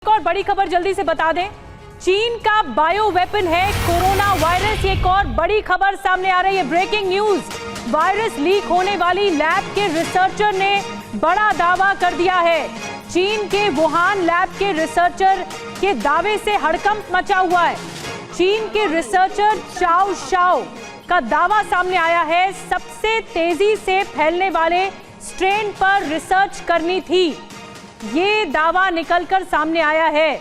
एक और बड़ी खबर जल्दी से बता दें, चीन का बायो वेपन है कोरोना वायरस। एक और बड़ी खबर सामने आ रही है, ब्रेकिंग न्यूज। वायरस लीक होने वाली लैब के रिसर्चर ने बड़ा दावा कर दिया है। चीन के वुहान लैब के रिसर्चर के दावे से हड़कंप मचा हुआ है। चीन के रिसर्चर चाओ शाओ का दावा सामने आया है, सबसे तेजी से फैलने वाले स्ट्रेन पर रिसर्च करनी थी। ये दावा निकलकर सामने आया है।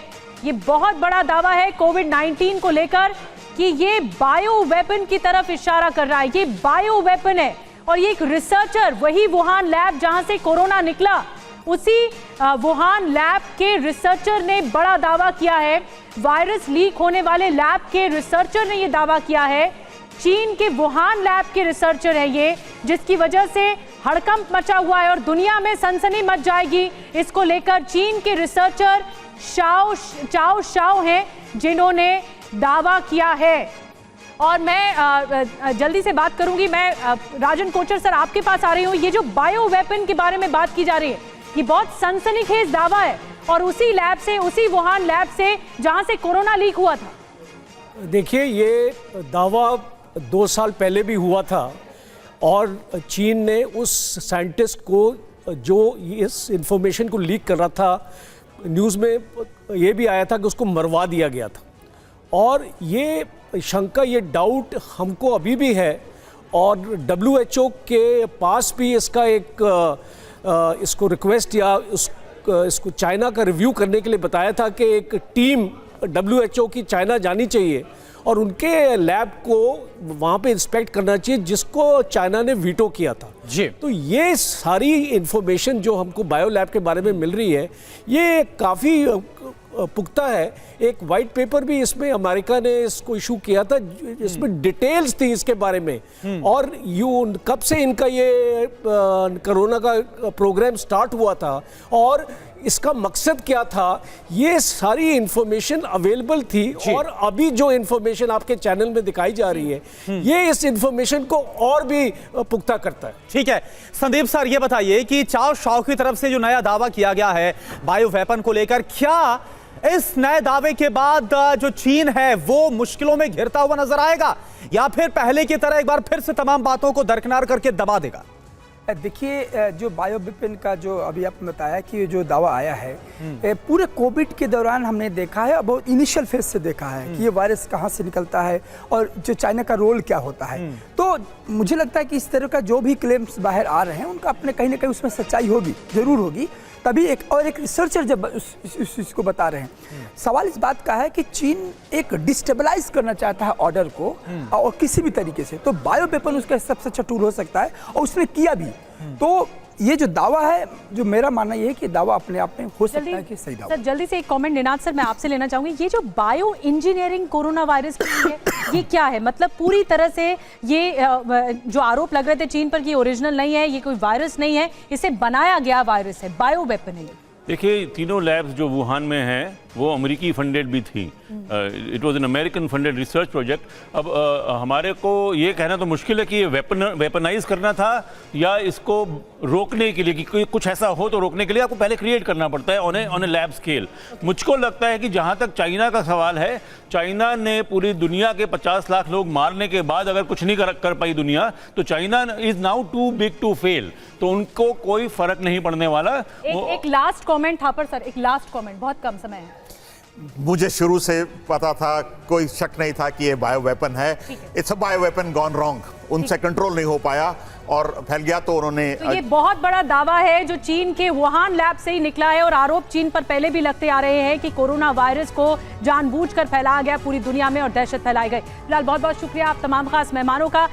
ये बहुत बड़ा दावा है कोविड-19 को लेकर कि ये बायो वेपन की तरफ इशारा कर रहा है। ये बायो वेपन है और ये एक रिसर्चर, वही वुहान लैब जहां से कोरोना निकला, उसी वुहान लैब के रिसर्चर ने बड़ा दावा किया है। वायरस लीक होने वाले लैब के रिसर्चर ने ये दावा किया है। चीन के वुहान लैब के रिसर्चर है ये, जिसकी वजह से हड़कंप मचा हुआ है और दुनिया में सनसनी मच जाएगी इसको लेकर। चीन के रिसर्चर चाओ शाओ हैं जिन्होंने दावा किया है। और मैं जल्दी से बात करूंगी, मैं राजन कोचर सर आपके पास आ रही हूँ। ये जो बायो वेपन के बारे में बात की जा रही है, ये बहुत सनसनीखेज दावा है और उसी लैब से, उसी वुहान लैब से जहां से कोरोना लीक हुआ था। देखिए, ये दावा 2 साल पहले भी हुआ था और चीन ने उस साइंटिस्ट को जो इस इंफॉर्मेशन को लीक कर रहा था, न्यूज़ में ये भी आया था कि उसको मरवा दिया गया था। और ये शंका, ये डाउट हमको अभी भी है और WHO के पास भी इसका इसको रिक्वेस्ट या इसको चाइना का रिव्यू करने के लिए बताया था कि एक टीम WHO की चाइना जानी चाहिए और उनके लैब को वहाँ पे इंस्पेक्ट करना चाहिए, जिसको चाइना ने वीटो किया था जी। तो ये सारी इंफॉर्मेशन जो हमको बायो लैब के बारे में मिल रही है, ये काफ़ी पुख्ता है। एक वाइट पेपर भी इसमें अमेरिका ने इसको इशू किया था, इसमें डिटेल्स थी इसके बारे में और कब से इनका ये कोरोना का प्रोग्राम स्टार्ट हुआ था और इसका मकसद क्या था, ये सारी इंफॉर्मेशन अवेलेबल थी। और अभी जो इंफॉर्मेशन आपके चैनल में दिखाई जा रही है, ये इस इंफॉर्मेशन को और भी पुख्ता करता है। ठीक है संदीप सर, ये बताइए कि चाओ शाओ की तरफ से जो नया दावा किया गया है बायो वेपन को लेकर, क्या इस नए दावे के बाद जो चीन है वो मुश्किलों में घिरता हुआ नजर आएगा या फिर पहले की तरह एक बार फिर से तमाम बातों को दरकिनार करके दबा देगा? देखिए, जो बायो वेपन का जो अभी आपने बताया कि जो दावा आया है, पूरे कोविड के दौरान हमने देखा है, बहुत इनिशियल फेज से देखा है कि ये वायरस कहाँ से निकलता है और जो चाइना का रोल क्या होता है। तो मुझे लगता है कि इस तरह का जो भी क्लेम्स बाहर आ रहे हैं, उनका अपने कहीं ना कहीं उसमें सच्चाई होगी, जरूर होगी। तभी एक रिसर्चर जब इस चीज़ को बता रहे हैं, सवाल इस बात का है कि चीन एक डिस्टेबलाइज करना चाहता है ऑर्डर को और किसी भी तरीके से, तो बायो वेपन उसका सबसे अच्छा टूल हो सकता है और उसने किया भी। तो ये जो दावा है, जो मेरा मानना ये है कि दावा अपने आप में हो सकता है कि सही दावा। सर जल्दी से एक कमेंट निनाद सर मैं आपसे लेना चाहूंगी, ये जो बायो इंजीनियरिंग कोरोना वायरस है, ये क्या है? मतलब पूरी तरह से ये जो आरोप लग रहे थे चीन पर कि ओरिजिनल नहीं है, ये कोई वायरस नहीं है, इसे बनाया गया वायरस है, बायो वेपन है ये। देखिए, तीनों लैब्स जो वुहान में हैं वो अमेरिकी फंडेड भी थी। It was an American funded research project. अब हमारे को ये कहना तो मुश्किल है कि ये वेपनाइज करना था या इसको रोकने के लिए, कि कुछ ऐसा हो तो रोकने के लिए आपको पहले क्रिएट करना पड़ता है ऑन ए लैब स्केल। मुझको लगता है कि जहाँ तक चाइना का सवाल है, चाइना ने पूरी दुनिया के 50 लाख लोग मारने के बाद अगर कुछ नहीं कर पाई दुनिया, तो China is now too big to fail, तो उनको कोई फर्क नहीं पड़ने वाला। एक लास्ट कमेंट था पर सर, एक लास्ट कमेंट, बहुत कम समय है। मुझे शुरू से पता था, कोई शक नहीं था कि ये बायो वेपन है। It's a bio weapon gone wrong, उनसे कंट्रोल नहीं हो पाया और फैल गया। तो उन्होंने तो ये बहुत बड़ा दावा है जो चीन के वुहान लैब से ही निकला है और आरोप चीन पर पहले भी लगते आ रहे हैं कि कोरोना वायरस को जानबूझकर फैलाया गया पूरी दुनिया में और दहशत फैलाई गई। फिलहाल बहुत बहुत शुक्रिया आप तमाम खास मेहमानों का।